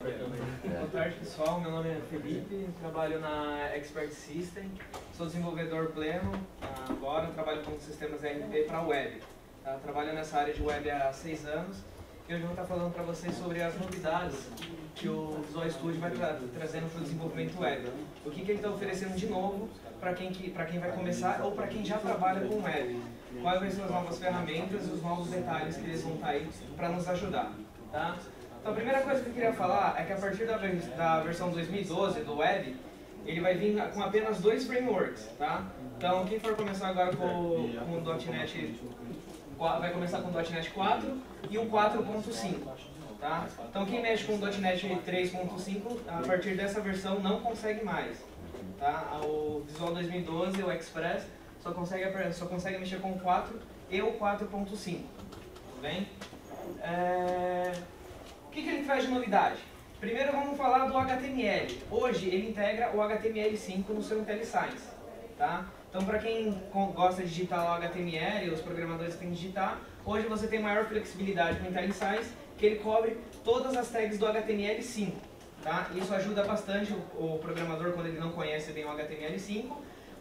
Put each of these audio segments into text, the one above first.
Boa tarde, pessoal. Meu nome é Felipe, trabalho na Expert System, sou desenvolvedor pleno, agora trabalho com sistemas ERP para web. Trabalho nessa área de web há 6 anos e hoje eu vou estar falando para vocês sobre as novidades que o Visual Studio vai trazendo para o desenvolvimento web. O que ele está oferecendo de novo para quem vai começar ou para quem já trabalha com web. Quais são as novas ferramentas e os novos detalhes que eles vão estar aí para nos ajudar. Tá? Então a primeira coisa que eu queria falar é que a partir da versão 2012 do Web, ele vai vir com apenas 2 frameworks, tá? Então quem for começar agora com o .NET, vai começar com o .NET 4 e o 4.5, tá? Então quem mexe com o .NET 3.5, a partir dessa versão não consegue mais, tá? O Visual 2012, o Express, só consegue mexer com o 4 e o 4.5, tudo bem? O que ele traz de novidade? Primeiro vamos falar do HTML. Hoje ele integra o HTML5 no seu IntelliSense, tá? Então para quem gosta de digitar lá o HTML, os programadores têm que digitar, hoje você tem maior flexibilidade com o IntelliSense, que ele cobre todas as tags do HTML5, tá? Isso ajuda bastante o programador quando ele não conhece bem o HTML5,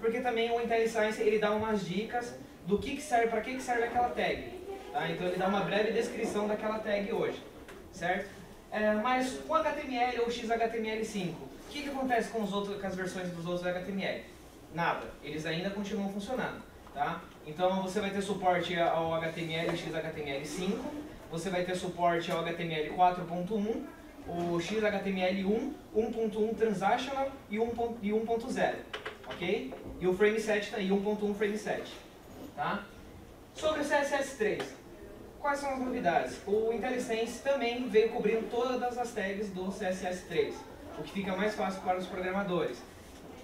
porque também o IntelliSense ele dá umas dicas do que serve, para que serve aquela tag, tá? Então ele dá uma breve descrição daquela tag hoje. Certo? Mas com HTML ou XHTML5, o que acontece com as versões dos outros HTML? Nada, eles ainda continuam funcionando, tá? Então você vai ter suporte ao HTML e XHTML5, você vai ter suporte ao HTML 4.1, o XHTML1, 1.1 Transactional e 1.0, ok? E o Frame 7 e 1.1 Frame 7, tá? Sobre o CSS3. Quais são as novidades? O IntelliSense também veio cobrindo todas as tags do CSS3, o que fica mais fácil para os programadores.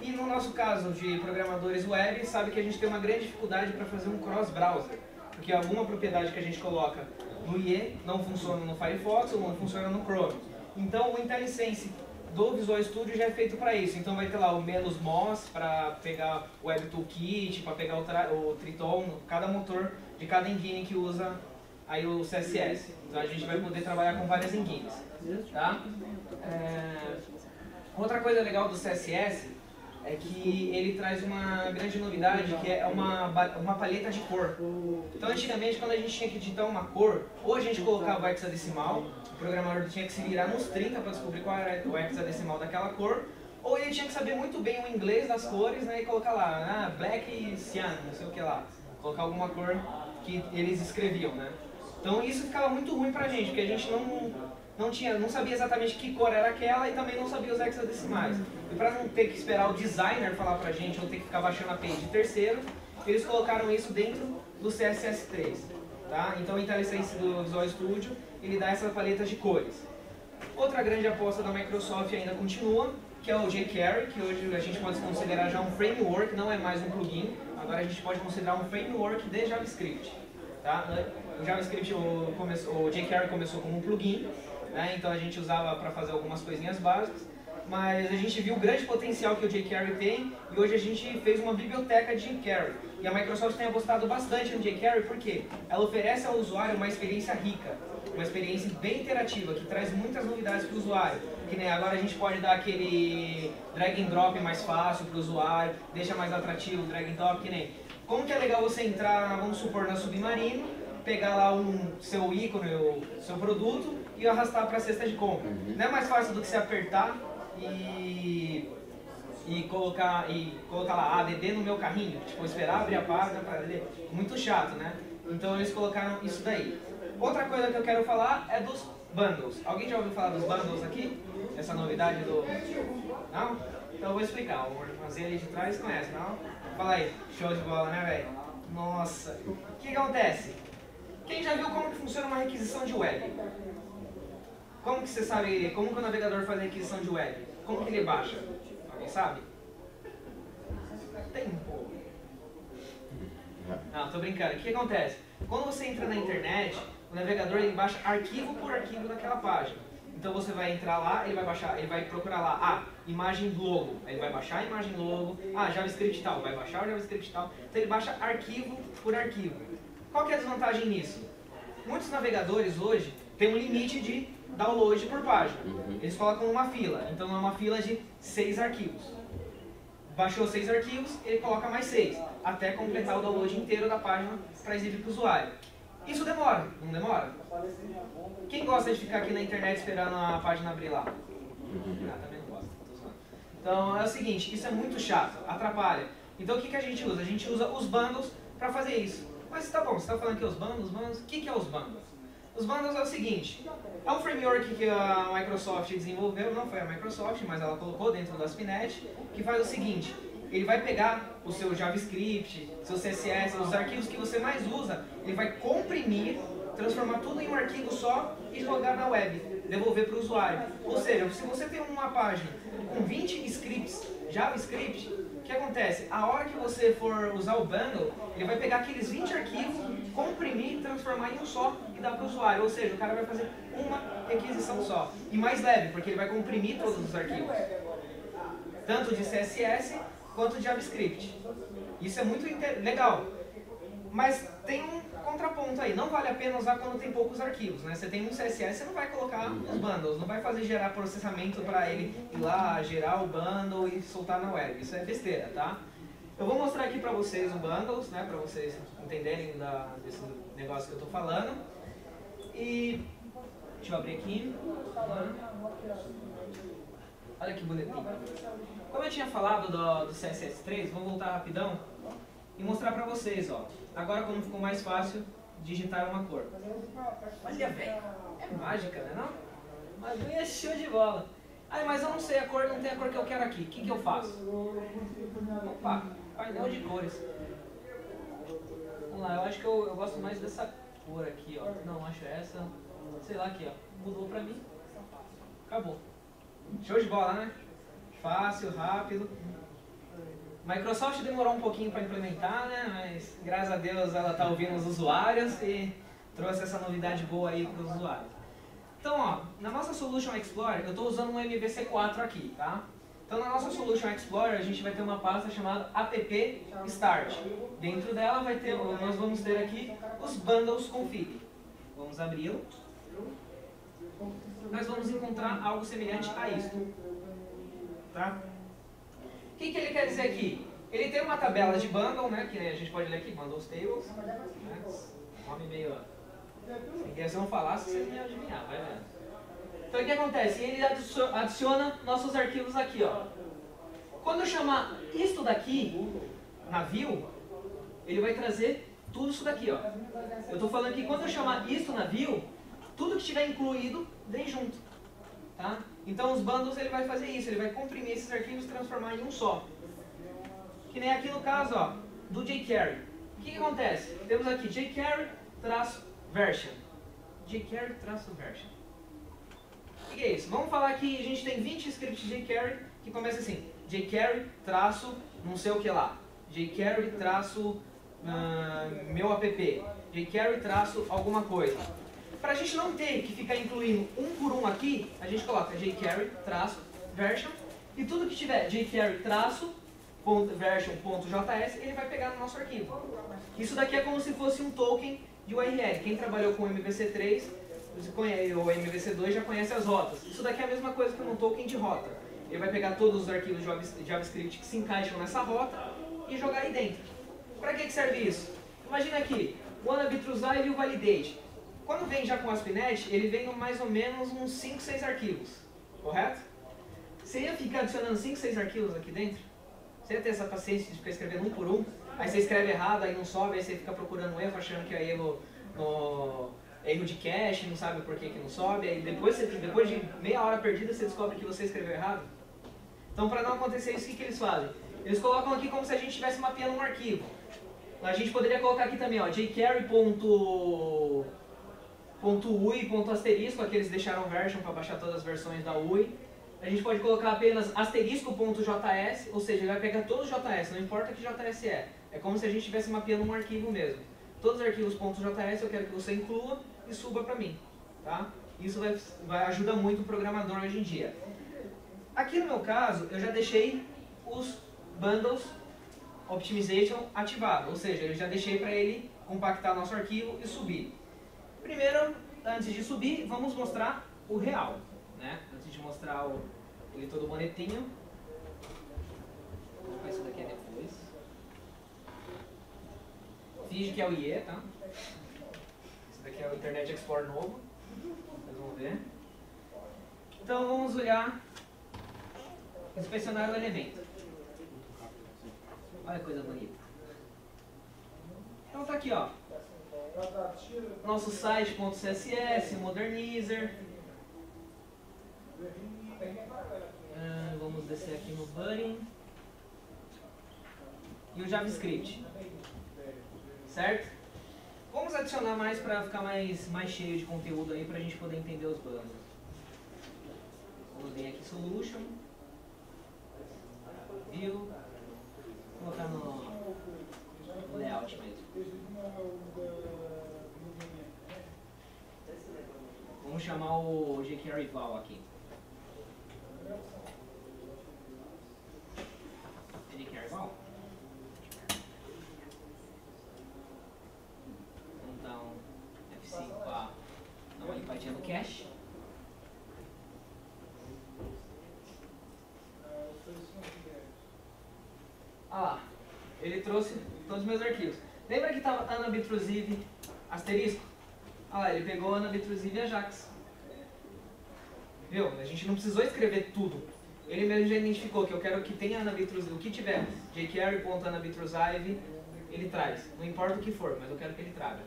E no nosso caso de programadores web, sabe que a gente tem uma grande dificuldade para fazer um cross-browser, porque alguma propriedade que a gente coloca no IE não funciona no Firefox ou não funciona no Chrome. Então o IntelliSense do Visual Studio já é feito para isso. Então vai ter lá o -mos para pegar o Web Toolkit, para pegar o Triton, cada motor de cada engine que usa aí o CSS. Então a gente vai poder trabalhar com várias engines, tá? Outra coisa legal do CSS é que ele traz uma grande novidade, que é uma paleta de cor. Então antigamente quando a gente tinha que digitar uma cor, ou a gente colocava o hexadecimal, o programador tinha que se virar nos 30 para descobrir qual era o hexadecimal daquela cor, ou ele tinha que saber muito bem o inglês das cores, né, e colocar lá, black cyan, não sei o que lá, colocar alguma cor que eles escreviam, né? Então isso ficava muito ruim pra gente, porque a gente não sabia exatamente que cor era aquela e também não sabia os hexadecimais. E para não ter que esperar o designer falar pra gente ou ter que ficar baixando a API de terceiro, eles colocaram isso dentro do CSS3. Tá? Então o IntelliSense do Visual Studio, ele dá essa paleta de cores. Outra grande aposta da Microsoft ainda continua, que é o jQuery, que hoje a gente pode considerar já um framework, não é mais um plugin, agora a gente pode considerar um framework de JavaScript. Tá? O JavaScript, o jQuery começou como um plugin, né? Então a gente usava para fazer algumas coisinhas básicas, mas a gente viu o grande potencial que o jQuery tem e hoje a gente fez uma biblioteca de jQuery. E a Microsoft tem apostado bastante no jQuery porque ela oferece ao usuário uma experiência rica, uma experiência bem interativa, que traz muitas novidades para o usuário. Que nem agora a gente pode dar aquele drag and drop mais fácil para o usuário, deixa mais atrativo o drag and drop, que nem... Como que é legal você entrar, vamos supor, na Submarino, pegar lá seu ícone, o seu produto e arrastar para a cesta de compra. Não é mais fácil do que você apertar e colocar lá ADD no meu carrinho, tipo esperar abrir a página para ler. Muito chato, né? Então eles colocaram isso daí. Outra coisa que eu quero falar é dos bundles. Alguém já ouviu falar dos bundles aqui? Essa novidade do... Não? Então eu vou explicar. O irmãozinho ali de trás conhece, não? Fala aí, show de bola, né, velho? Nossa! O que acontece? Quem já viu como que funciona uma requisição de web? Como que você sabe, como que o navegador faz a requisição de web? Como que ele baixa? Alguém sabe? Tempo. Não, tô brincando. O que acontece? Quando você entra na internet, o navegador ele baixa arquivo por arquivo daquela página. Então você vai entrar lá, ele vai procurar lá, imagem logo, aí ele vai baixar a imagem logo, JavaScript tal, vai baixar o JavaScript tal, então ele baixa arquivo por arquivo. Qual que é a desvantagem nisso? Muitos navegadores hoje têm um limite de download por página. Eles colocam numa fila, então é uma fila de 6 arquivos. Baixou 6 arquivos, ele coloca mais 6, até completar o download inteiro da página para exibir para o usuário. Isso demora, não demora? Quem gosta de ficar aqui na internet esperando a página abrir lá? Ah, também não gosta. Então é o seguinte, isso é muito chato, atrapalha. Então o que a gente usa? A gente usa os bundles para fazer isso. Mas tá bom, você está falando que os bundles, o que é os bundles? Os bundles é o seguinte, é um framework que a Microsoft desenvolveu, não foi a Microsoft, mas ela colocou dentro do ASP.NET, que faz o seguinte, ele vai pegar o seu JavaScript, seu CSS, os arquivos que você mais usa, ele vai comprimir, transformar tudo em um arquivo só e jogar na web, devolver para o usuário. Ou seja, se você tem uma página com 20 scripts JavaScript, o que acontece? A hora que você for usar o bundle, ele vai pegar aqueles 20 arquivos, comprimir, transformar em um só e dar para o usuário. Ou seja, o cara vai fazer uma requisição só. E mais leve, porque ele vai comprimir todos os arquivos. Tanto de CSS quanto de JavaScript. Isso é muito legal. Mas tem um contraponto aí. Não vale a pena usar quando tem poucos arquivos, né? Você tem um CSS, você não vai colocar os bundles. Não vai fazer gerar processamento para ele ir lá, gerar o bundle e soltar na web. Isso é besteira, tá? Eu vou mostrar aqui para vocês o bundles, né? Para vocês entenderem desse negócio que eu estou falando. E deixa eu abrir aqui. Olha que bonitinho. Como eu tinha falado do CSS3, vou voltar rapidão e mostrar pra vocês, ó. Agora como ficou mais fácil digitar uma cor. Olha, velho, é mágica, né não? Mas é show de bola. Ai, mas eu não sei a cor, não tem a cor que eu quero aqui. O que eu faço? Opa, painel de cores. Vamos lá, eu acho que eu gosto mais dessa cor aqui, ó. Não, acho essa. Sei lá aqui, ó. Mudou pra mim. Acabou. Show de bola, né? Fácil, rápido. Microsoft demorou um pouquinho para implementar, né? Mas graças a Deus ela está ouvindo os usuários e trouxe essa novidade boa aí para os usuários. Então, ó, na nossa Solution Explorer, eu estou usando um MVC4 aqui, tá? Então, na nossa Solution Explorer, a gente vai ter uma pasta chamada app start. Dentro dela nós vamos ter aqui os bundles config. Vamos abri-lo. Nós vamos encontrar algo semelhante a isso. Tá? O que ele quer dizer aqui? Ele tem uma tabela de bundle, né, que a gente pode ler aqui, bundles tables. Né? Nome meio... Se eu não falasse, vocês não iam adivinhar, vai vendo. Então o que acontece? Ele adiciona nossos arquivos aqui, ó. Quando eu chamar isto daqui na view, ele vai trazer tudo isso daqui, ó. Eu estou falando que quando eu chamar isto na view, tudo que estiver incluído vem junto. Tá? Então os bundles ele vai fazer isso, ele vai comprimir esses arquivos e transformar em um só. Que nem aqui no caso, ó, do jQuery. O que acontece? Temos aqui jQuery-version. jQuery-version. O que é isso? Vamos falar que a gente tem 20 scripts de jQuery que começa assim, jQuery-não sei o que lá, jQuery-meu app, jQuery-alguma coisa. Para a gente não ter que ficar incluindo um por um aqui, a gente coloca jQuery-version e tudo que tiver jQuery-version.js ele vai pegar no nosso arquivo. Isso daqui é como se fosse um token de URL. Quem trabalhou com o MVC3 ou MVC2 já conhece as rotas. Isso daqui é a mesma coisa que um token de rota. Ele vai pegar todos os arquivos de JavaScript que se encaixam nessa rota e jogar aí dentro. Para que serve isso? Imagina aqui, wannabe trueSile e o validate. Quando vem já com o ASP.NET, ele vem mais ou menos uns 5, 6 arquivos, correto? Você ia ficar adicionando 5, 6 arquivos aqui dentro? Você ia ter essa paciência de ficar escrevendo um por um? Aí você escreve errado, aí não sobe, aí você fica procurando erro, achando que é erro de cache, não sabe por que não sobe, aí depois de meia hora perdida você descobre que você escreveu errado. Então, para não acontecer isso, o que eles fazem? Eles colocam aqui como se a gente estivesse mapeando um arquivo. A gente poderia colocar aqui também, ó, jQuery.ui.asterisco, aqui eles deixaram version para baixar todas as versões da UI. A gente pode colocar apenas asterisco.js, ou seja, ele vai pegar todos os JS, não importa que JS é. É como se a gente estivesse mapeando um arquivo mesmo. Todos os arquivos .js eu quero que você inclua e suba para mim. Tá? Isso vai ajudar muito o programador hoje em dia. Aqui no meu caso, eu já deixei os bundles optimization ativado, ou seja, eu já deixei para ele compactar nosso arquivo e subir. Primeiro, antes de subir, vamos mostrar o real, né? Antes de mostrar ele todo bonitinho. Vou colocar isso daqui depois. Finge que é o IE, tá? Esse daqui é o Internet Explorer novo. Vocês vão ver. Então vamos olhar, inspecionar o elemento. Olha que coisa bonita. Então tá aqui, ó. Nosso site.css, modernizer. Vamos descer aqui no Budding. E o JavaScript. Certo? Vamos adicionar mais para ficar mais cheio de conteúdo aí pra gente poder entender os bundles. Vamos vir aqui Solution. View. Vou colocar no layout mesmo. Vamos chamar o jQuery Val aqui. jQuery Val. Então, F5 para dar uma limpadinha no cache. Ah lá, ele trouxe todos os meus arquivos. Lembra que estava Anabitrusive asterisco? Ah lá, ele pegou Anabitrusive e Ajax. Viu? A gente não precisou escrever tudo. Ele mesmo já identificou que eu quero que tenha Anabitrusive, o que tiver. jQuery.anabitrusive, ele traz. Não importa o que for, mas eu quero que ele traga.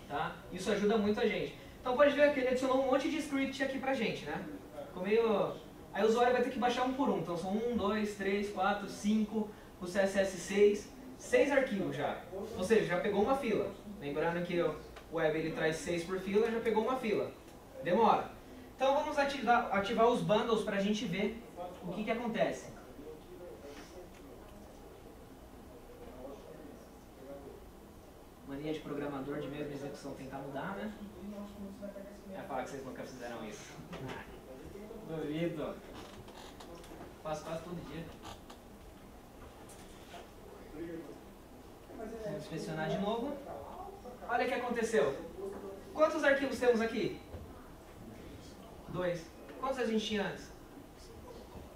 Tá? Isso ajuda muito a gente. Então pode ver que ele adicionou um monte de script aqui pra gente, né? Ficou meio... Aí o usuário vai ter que baixar um por um. Então são 1, 2, 3, 4, 5, o CSS 6 arquivos já. Ou seja, já pegou uma fila. Lembrando que o web ele traz 6 por fila, já pegou uma fila. Demora. Então vamos ativar os bundles para a gente ver o que acontece. Mania de programador de mesma execução tentar mudar, né? É falar que vocês nunca fizeram isso. Duvido. Faço quase todo dia. Vamos inspecionar de novo. Olha o que aconteceu. Quantos arquivos temos aqui? 2. Quantos a gente tinha antes?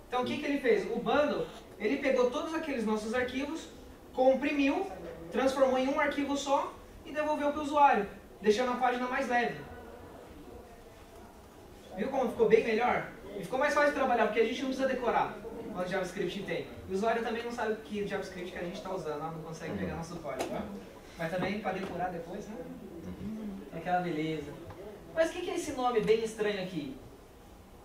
Então o que ele fez? O bundle, ele pegou todos aqueles nossos arquivos, comprimiu, transformou em um arquivo só e devolveu para o usuário, deixando a página mais leve. Viu como ficou bem melhor? E ficou mais fácil de trabalhar, porque a gente não precisa decorar quanto JavaScript tem. E o usuário também não sabe que JavaScript que a gente está usando, não consegue pegar nosso código. Tá? Mas também para decorar depois, né? É aquela beleza. Mas o que é esse nome bem estranho aqui?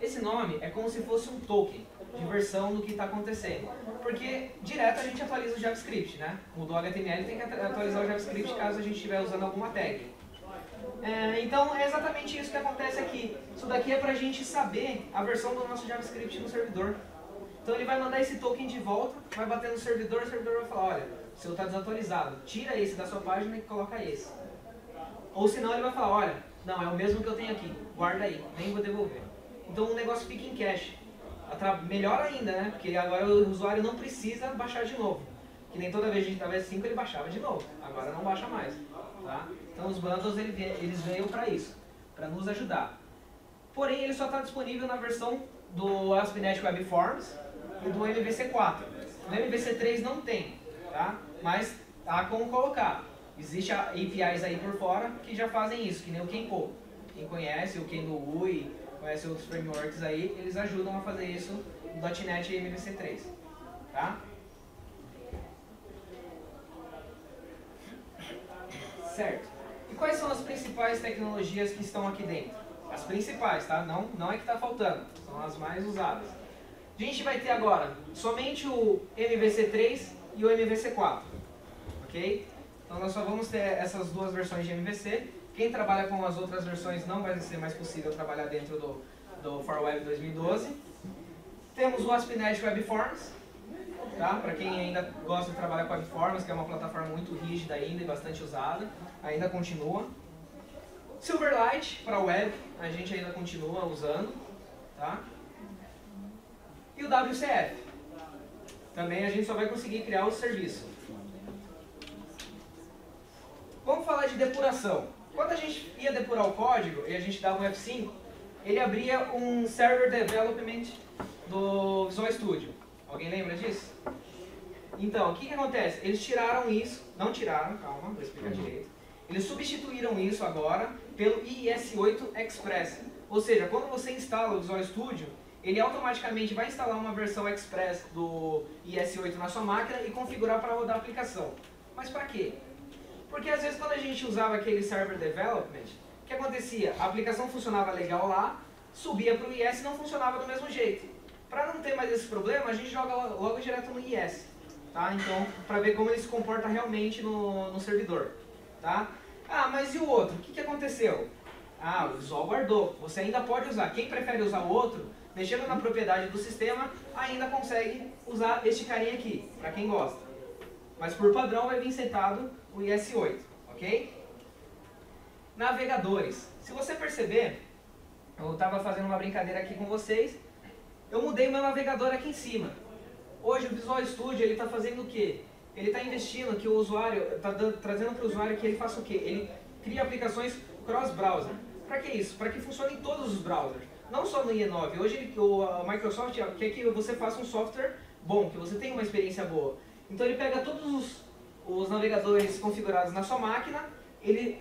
Esse nome é como se fosse um token de versão do que está acontecendo. Porque direto a gente atualiza o JavaScript, né? Mudou o HTML, tem que atualizar o JavaScript caso a gente estiver usando alguma tag. Então é exatamente isso que acontece aqui. Isso daqui é para a gente saber a versão do nosso JavaScript no servidor. Então ele vai mandar esse token de volta, vai bater no servidor, o servidor vai falar, olha, o seu está desatualizado, tira esse da sua página e coloca esse. Ou senão ele vai falar, olha, não, é o mesmo que eu tenho aqui, guarda aí, nem vou devolver. Então o negócio fica em cache. Melhor ainda, né? Porque agora o usuário não precisa baixar de novo. Que nem toda vez que a gente dava 5 ele baixava de novo. Agora não baixa mais. Tá? Então os bundles eles veio para isso, para nos ajudar. Porém ele só está disponível na versão do ASP.NET Web Forms e do MVC4. No MVC3 não tem, tá? Mas há como colocar. Existem APIs aí por fora que já fazem isso, que nem o Kenpo. Quem conhece, o Ken do UI, conhece outros frameworks aí, eles ajudam a fazer isso no .NET e MVC3. Tá? Certo. E quais são as principais tecnologias que estão aqui dentro? As principais, tá? Não é que está faltando, são as mais usadas. A gente vai ter agora somente o MVC3 e o MVC4. Ok? Então nós só vamos ter essas duas versões de MVC. Quem trabalha com as outras versões não vai ser mais possível trabalhar dentro do ForWeb 2012. Temos o ASP.NET Web Forms, tá? Para quem ainda gosta de trabalhar com Web Forms, que é uma plataforma muito rígida ainda e bastante usada, ainda continua. Silverlight para web, a gente ainda continua usando, tá? E o WCF. Também a gente só vai conseguir criar o serviço. Vamos falar de depuração. Quando a gente ia depurar o código e a gente dava um F5, ele abria um Server Development do Visual Studio. Alguém lembra disso? Então, o que acontece? Eles tiraram isso, não tiraram, calma, vou explicar direito. Eles substituíram isso agora pelo IIS-8 Express. Ou seja, quando você instala o Visual Studio, ele automaticamente vai instalar uma versão Express do IIS-8 na sua máquina e configurar para rodar a aplicação. Mas para quê? Porque às vezes quando a gente usava aquele Server Development, o que acontecia? A aplicação funcionava legal lá, subia para o IIS e não funcionava do mesmo jeito. Para não ter mais esse problema, a gente joga logo direto no IIS. Tá? Então, para ver como ele se comporta realmente no servidor. Tá? Ah, mas e o outro? O que aconteceu? Ah, o Visual guardou. Você ainda pode usar. Quem prefere usar o outro, mexendo na propriedade do sistema, ainda consegue usar este carinha aqui, para quem gosta. Mas por padrão vai vir setado o IIS-8, ok? Navegadores. Se você perceber, eu estava fazendo uma brincadeira aqui com vocês, eu mudei meu navegador aqui em cima. Hoje o Visual Studio ele está fazendo o quê? Ele está investindo que o usuário, está trazendo para o usuário que ele faça o quê? Ele cria aplicações cross-browser. Para que isso? Para que funcione em todos os browsers. Não só no IE9. Hoje a Microsoft quer que você faça um software bom, que você tenha uma experiência boa. Então ele pega todos os navegadores configurados na sua máquina, ele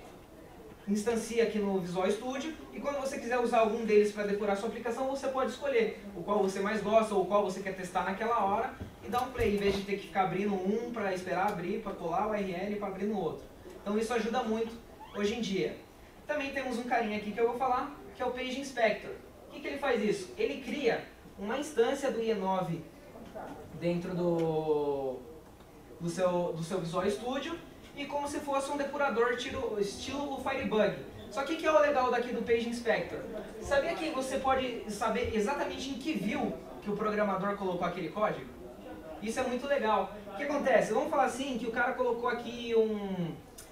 instancia aqui no Visual Studio e quando você quiser usar algum deles para depurar sua aplicação, você pode escolher o qual você mais gosta ou o qual você quer testar naquela hora e dar um play, em vez de ter que ficar abrindo um para esperar abrir, para colar o URL para abrir no outro. Então isso ajuda muito hoje em dia. Também temos um carinha aqui que eu vou falar, que é o Page Inspector. O que ele faz isso? Ele cria uma instância do IE9 dentro do seu Visual Studio e como se fosse um depurador estilo Firebug. Só que o que é o legal daqui do Page Inspector? Sabia que você pode saber exatamente em que view que o programador colocou aquele código? Isso é muito legal. O que acontece? Vamos falar assim, que o cara colocou aqui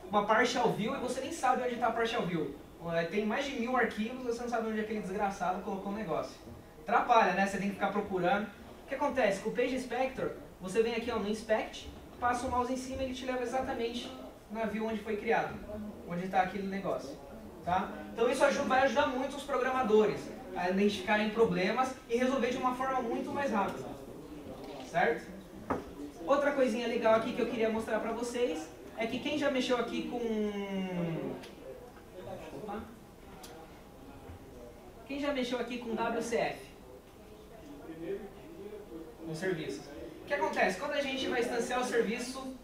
uma partial view e você nem sabe onde está a partial view. Tem mais de 1000 arquivos e você não sabe onde aquele desgraçado colocou o negócio. Atrapalha, né? Você tem que ficar procurando. O que acontece? Com o Page Inspector, você vem aqui no Inspect, passa o mouse em cima e ele te leva exatamente na view onde foi criado, onde está aquele negócio. Tá? Então isso vai ajudar muito os programadores a identificarem problemas e resolver de uma forma muito mais rápida. Certo? Outra coisinha legal aqui que eu queria mostrar para vocês é que quem já mexeu aqui com... Opa. Quem já mexeu aqui com WCF? No serviço. O que acontece? Quando a gente vai instanciar o serviço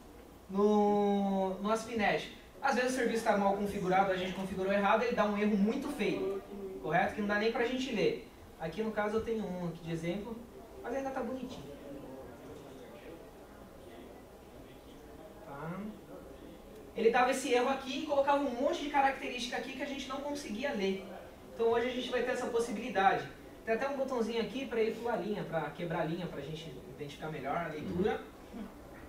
no ASP.NET, às vezes o serviço está mal configurado, a gente configurou errado, ele dá um erro muito feio, correto? Que não dá nem pra gente ler. Aqui no caso eu tenho um aqui de exemplo, mas ainda está bonitinho. Tá. Ele dava esse erro aqui e colocava um monte de característica aqui que a gente não conseguia ler. Então hoje a gente vai ter essa possibilidade. Tem até um botãozinho aqui para ele pular a linha, para quebrar a linha, para a gente identificar melhor a leitura.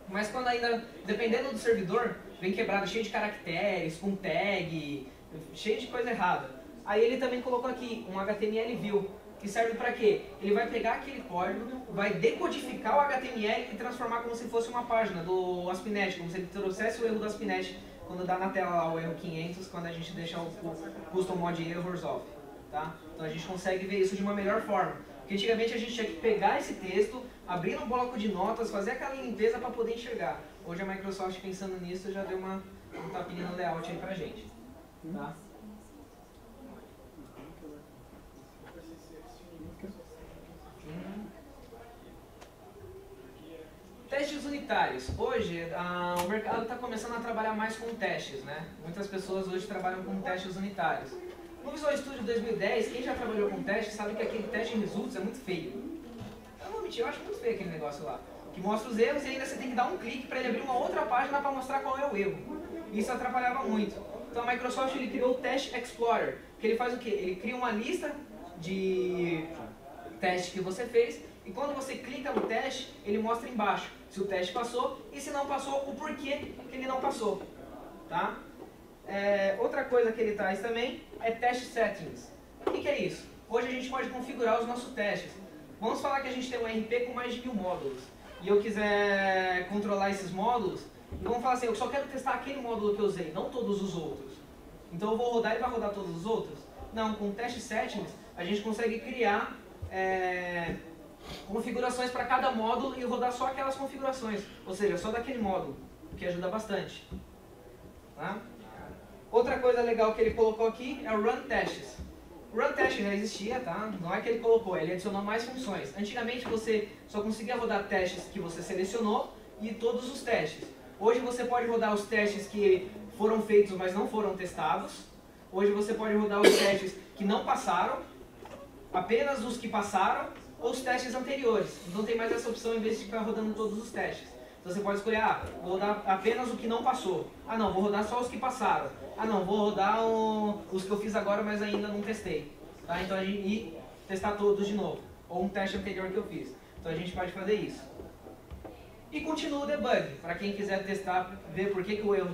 Mas quando ainda, dependendo do servidor, vem quebrado cheio de caracteres, com tag, cheio de coisa errada. Aí ele também colocou aqui um HTML view, que serve para quê? Ele vai pegar aquele código, vai decodificar o HTML e transformar como se fosse uma página do ASP.NET, como se ele trouxesse o erro do ASP.NET quando dá na tela lá o erro 500, quando a gente deixa o custom mod errors off. Tá? Então a gente consegue ver isso de uma melhor forma. Porque antigamente a gente tinha que pegar esse texto, abrir no bloco de notas, fazer aquela limpeza para poder enxergar. Hoje a Microsoft, pensando nisso, já deu um tapinha no layout aí pra gente. Tá? Testes unitários. Hoje o mercado está começando a trabalhar mais com testes, né? Muitas pessoas hoje trabalham com testes unitários. No Visual Studio 2010, quem já trabalhou com teste sabe que aquele teste em results é muito feio. Eu não vou mentir, eu acho muito feio aquele negócio lá. Que mostra os erros e ainda você tem que dar um clique para ele abrir uma outra página para mostrar qual é o erro. Isso atrapalhava muito. Então a Microsoft ele criou o Test Explorer, que ele faz o quê? Ele cria uma lista de testes que você fez e quando você clica no teste, ele mostra embaixo se o teste passou e se não passou, o porquê que ele não passou. Tá? Outra coisa que ele traz também é Test Settings. O que é isso? Hoje a gente pode configurar os nossos testes. Vamos falar que a gente tem um RP com mais de 1000 módulos e eu quiser controlar esses módulos, e vamos falar assim, eu só quero testar aquele módulo que eu usei, não todos os outros. Então eu vou rodar e vai rodar todos os outros? Não, com o teste settings, a gente consegue criar configurações para cada módulo e rodar só aquelas configurações, ou seja, só daquele módulo, o que ajuda bastante. Tá? Outra coisa legal que ele colocou aqui é o Run Testes. O Run Test já existia, tá? Não é que ele colocou, ele adicionou mais funções. Antigamente você só conseguia rodar testes que você selecionou e todos os testes. Hoje você pode rodar os testes que foram feitos, mas não foram testados. Hoje você pode rodar os testes que não passaram, apenas os que passaram, ou os testes anteriores. Não tem mais essa opção em vez de ficar rodando todos os testes. Então você pode escolher, vou rodar apenas o que não passou. Ah não, vou rodar só os que passaram. Ah não, vou rodar os que eu fiz agora, mas ainda não testei. Tá? Então e testar todos de novo. Ou um teste anterior que eu fiz. Então a gente pode fazer isso. E continua o debug. Para quem quiser testar, ver por que o erro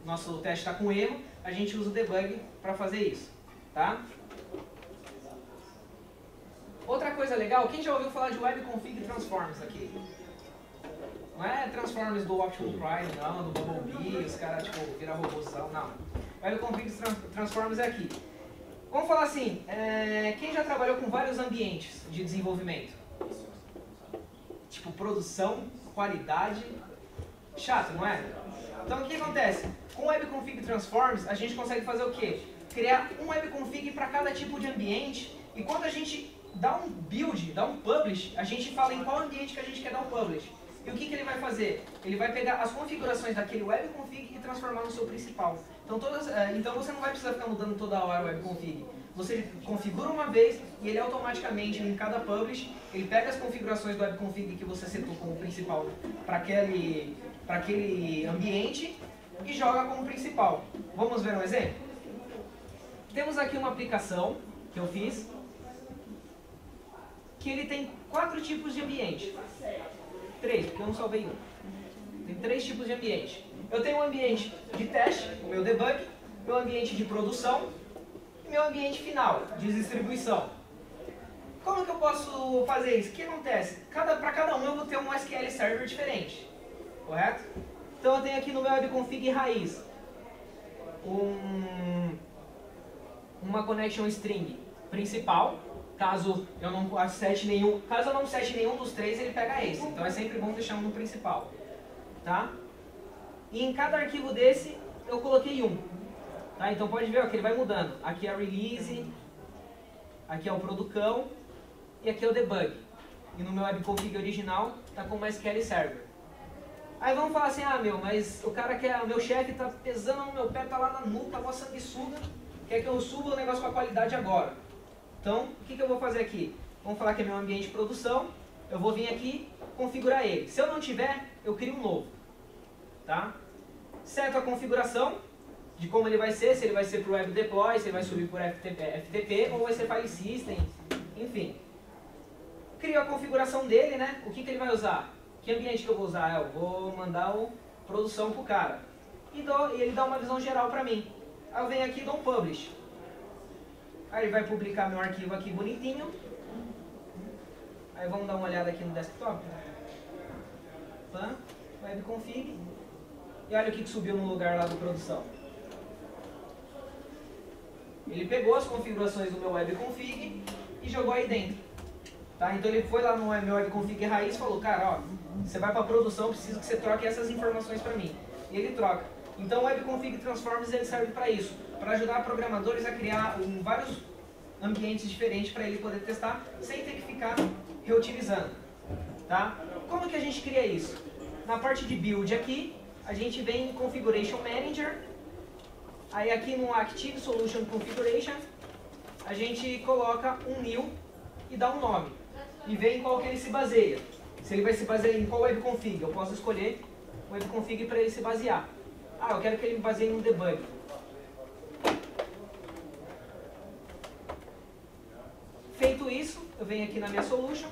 nosso teste está com erro, a gente usa o debug para fazer isso. Tá? Outra coisa legal, quem já ouviu falar de Web Config Transforms aqui? Não é Transformers do Optimus Prime, não, do Bumblebee, os caras tipo, viram robôzão, não. Web Config Transforms é aqui. Vamos falar assim, quem já trabalhou com vários ambientes de desenvolvimento? Tipo produção, qualidade, chato, não é? Então o que acontece? Com o Web Config Transforms a gente consegue fazer o quê? Criar um Web Config para cada tipo de ambiente e quando a gente dá um build, dá um publish, a gente fala em qual ambiente que a gente quer dar um publish. E o que ele vai fazer? Ele vai pegar as configurações daquele Web Config e transformar no seu principal. Então você não vai precisar ficar mudando toda hora o Web Config. Você configura uma vez e ele automaticamente, em cada publish, ele pega as configurações do Web Config que você setou como principal para aquele ambiente e joga como principal. Vamos ver um exemplo? Temos aqui uma aplicação que eu fiz, que ele tem 4 tipos de ambiente. 3, porque eu não salvei um. Tem 3 tipos de ambiente. Eu tenho um ambiente de teste, o meu debug, meu ambiente de produção e meu ambiente final, de distribuição. Como que eu posso fazer isso? O que acontece? Para cada um eu vou ter um SQL Server diferente, correto? Então eu tenho aqui no meu Web Config raiz uma connection string principal. Caso eu não sete nenhum dos 3, ele pega esse. Então é sempre bom deixar um no principal. Tá? E em cada arquivo desse, eu coloquei um. Tá? Então pode ver ó, que ele vai mudando. Aqui é a release, aqui é o producão e aqui é o debug. E no meu webconfig original, está como SQL Server. Aí vamos falar assim, mas o cara que é o meu chefe está pesando no meu pé, está lá na nuca, mó sanguessuga, quer que eu suba o negócio com a qualidade agora. Então, o que eu vou fazer aqui? Vamos falar que é meu ambiente de produção, eu vou vir aqui configurar ele. Se eu não tiver, eu crio um novo. Tá? Seto a configuração de como ele vai ser, se ele vai ser para o Web Deploy, se ele vai subir por FTP ou vai ser File System, enfim. Crio a configuração dele, né? O que ele vai usar? Que ambiente que eu vou usar? Eu vou mandar o produção para o cara. E ele dá uma visão geral para mim. Aí eu venho aqui e dou um publish. Aí ele vai publicar meu arquivo aqui bonitinho. Aí vamos dar uma olhada aqui no desktop. Web config. E olha o que subiu no lugar lá do produção. Ele pegou as configurações do meu web config e jogou aí dentro. Tá? Então ele foi lá no meu web config raiz e falou, cara, ó, você vai para produção, eu preciso que você troque essas informações para mim. E ele troca. Então o Web Config Transforms ele serve para isso, para ajudar programadores a criar vários ambientes diferentes para ele poder testar, sem ter que ficar reutilizando. Tá? Como que a gente cria isso? Na parte de build aqui, a gente vem em Configuration Manager, aí aqui no Active Solution Configuration, a gente coloca um new e dá um nome, e vê em qual que ele se baseia. Se ele vai se basear em qual Web Config, eu posso escolher o Web Config para ele se basear. Eu quero que ele me baseie no debug. Feito isso, eu venho aqui na minha solution,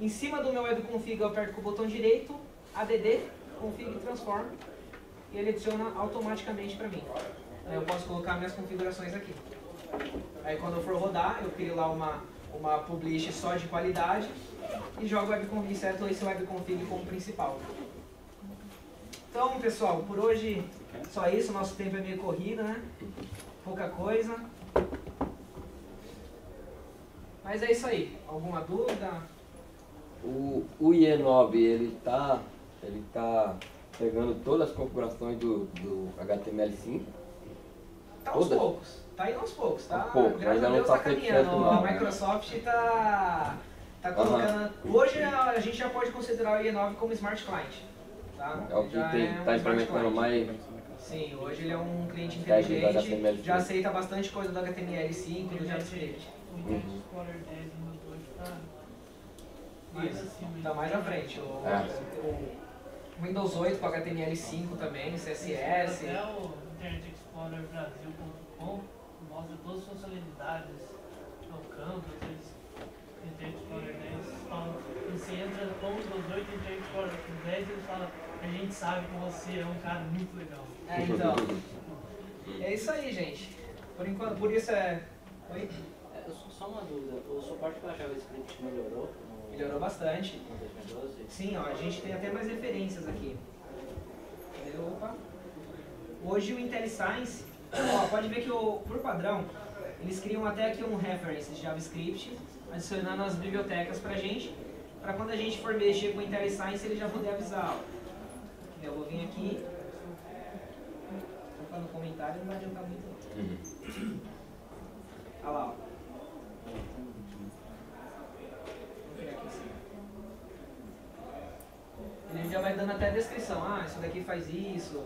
em cima do meu Web Config eu aperto com o botão direito, add config transform, e ele adiciona automaticamente para mim. Aí eu posso colocar minhas configurações aqui. Aí quando eu for rodar, eu crio lá uma publish só de qualidade e jogo o Web Config, seto esse Web Config como principal. Então, pessoal, por hoje só isso, nosso tempo é meio corrido, né? pouca coisa. Mas é isso aí. Alguma dúvida? O IE9, ele tá pegando todas as configurações do HTML5? Tá aos Todas? poucos. Tá indo aos poucos, tá? Aos poucos, Graças ainda a não Deus tá tá caminhando. 100% não, A né? Microsoft tá colocando... Hoje a gente já pode considerar o IE9 como Smart Client. Tá? É o que Já tá Smart implementando Client. mais Sim, hoje ele é um cliente tag do inteligente, HTML5. já aceita bastante coisa do HTML5 e do JavaScript. O Internet Explorer 10 Windows 2 tá mais Isso, acima. tá mais à frente. O Windows 8 com HTML5 também, CSS. Até o Internet Explorer Brasil.com mostra todas as funcionalidades no campo, Internet Explorer 10 falam, você entra com o Windows 8 e Internet Explorer 10 eles falam, a gente sabe que você é um cara muito legal. É, então. É isso aí, gente. Por enquanto, por isso é... Oi? Só uma dúvida, o suporte para JavaScript melhorou? Melhorou bastante. No 2012? Sim, ó, a gente tem até mais referências aqui. Opa. Hoje o IntelliScience, ó, pode ver que por padrão, eles criam até aqui um reference de JavaScript, adicionando as bibliotecas pra gente, pra quando a gente for mexer com o IntelliScience ele já poder avisar, ó. Eu vou vir aqui, colocar no comentário, não vai adiantar muito não. Olha lá, ó. Vou criar aqui assim. Ele já vai dando até a descrição, isso daqui faz isso.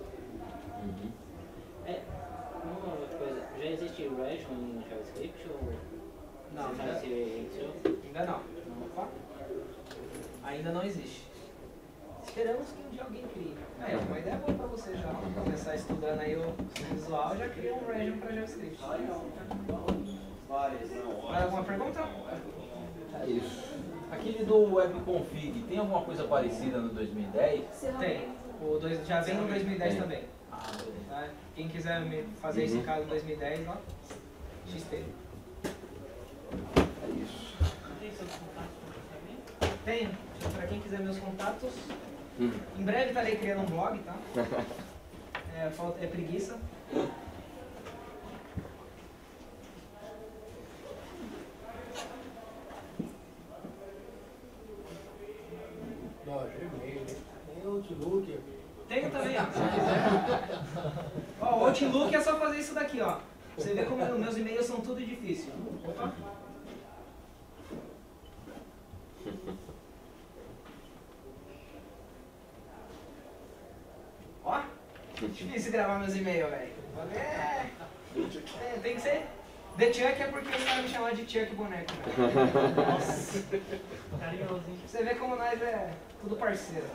Uma outra coisa, já existe region em JavaScript ou Não, você sabe se iniciou? ainda não. Opa. Ainda não existe. Esperamos que um dia alguém crie. É uma ideia boa pra você já começar estudando aí o visual, já cria um region para JavaScript. Mais alguma pergunta? É isso. Aquele do webconfig, tem alguma coisa parecida no 2010? Tem. Já vem no 2010 Tem. também. Ah, beleza. Tá? Quem quiser fazer esse caso em 2010, ó, XP. É isso. Tem seus contatos também? Tenho. Pra quem quiser meus contatos, em breve estarei criando um blog, tá? É preguiça. Gmail, tem Outlook. Tenho também, ó, se quiser. Ó, o Outlook é só fazer isso daqui, ó. Você vê como meus e-mails são tudo difícil. Opa. Ó, difícil gravar meus e-mails, velho. Tem que ser. The Chuck é porque os caras me chamam de Chuck Boneco, velho. Nossa. Carinhosinho. Você vê como nós é tudo parceiro.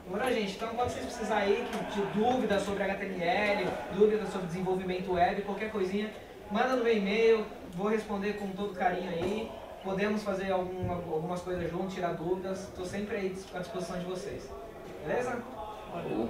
Bora, gente, então quando vocês precisarem aí de dúvidas sobre HTML, dúvidas sobre desenvolvimento web, qualquer coisinha, manda no meu e-mail, vou responder com todo carinho aí. Podemos fazer algumas coisas juntos, tirar dúvidas, estou sempre aí à disposição de vocês. Beleza? Valeu.